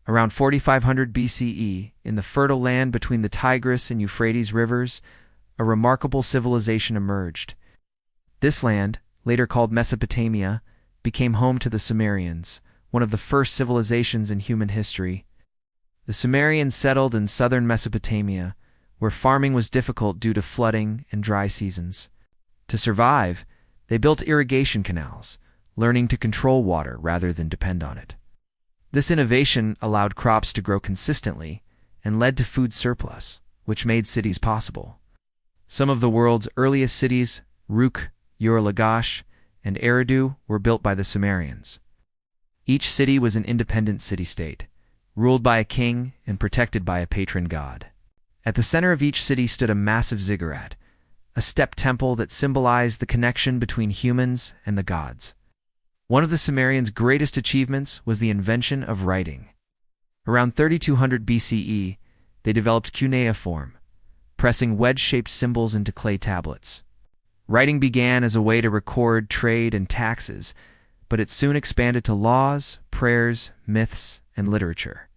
Around 4500 BCE, in the fertile land between the Tigris and Euphrates rivers, a remarkable civilization emerged. This land, later called Mesopotamia, became home to the Sumerians, one of the first civilizations in human history. The Sumerians settled in southern Mesopotamia, where farming was difficult due to flooding and dry seasons. To survive, they built irrigation canals, learning to control water rather than depend on it. This innovation allowed crops to grow consistently and led to food surplus, which made cities possible. Some of the world's earliest cities, Uruk, Lagash, and Eridu, were built by the Sumerians. Each city was an independent city-state, ruled by a king and protected by a patron god. At the center of each city stood a massive ziggurat, a step temple that symbolized the connection between humans and the gods. One of the Sumerians' greatest achievements was the invention of writing. Around 3200 BCE, they developed cuneiform, pressing wedge-shaped symbols into clay tablets. Writing began as a way to record trade and taxes, but it soon expanded to laws, prayers, myths, and literature.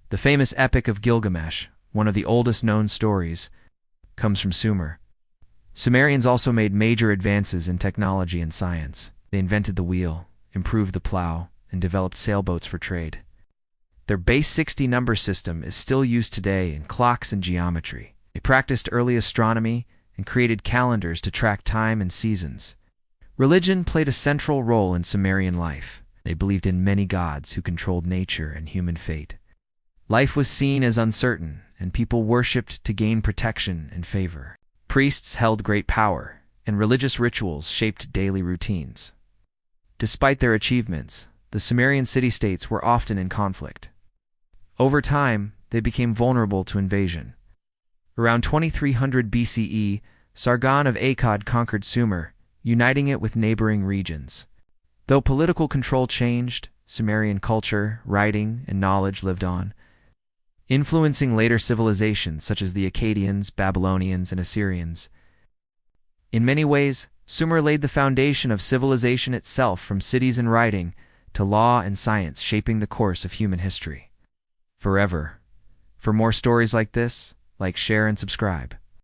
The famous Epic of Gilgamesh, one of the oldest known stories, comes from Sumer. Sumerians also made major advances in technology and science. They invented the wheel, improved the plow, and developed sailboats for trade. Their base 60 number system is still used today in clocks and geometry. They practiced early astronomy and created calendars to track time and seasons. Religion played a central role in Sumerian life. They believed in many gods who controlled nature and human fate. Life was seen as uncertain, and people worshipped to gain protection and favor. Priests held great power, and religious rituals shaped daily routines. Despite their achievements, the Sumerian city-states were often in conflict. Over time, they became vulnerable to invasion. Around 2300 BCE, Sargon of Akkad conquered Sumer, uniting it with neighboring regions. Though political control changed, Sumerian culture, writing, and knowledge lived on, influencing later civilizations such as the Akkadians, Babylonians, and Assyrians. In many ways, Sumer laid the foundation of civilization itself, from cities and writing to law and science, shaping the course of human history. Forever. For more stories like this, like, share, and subscribe.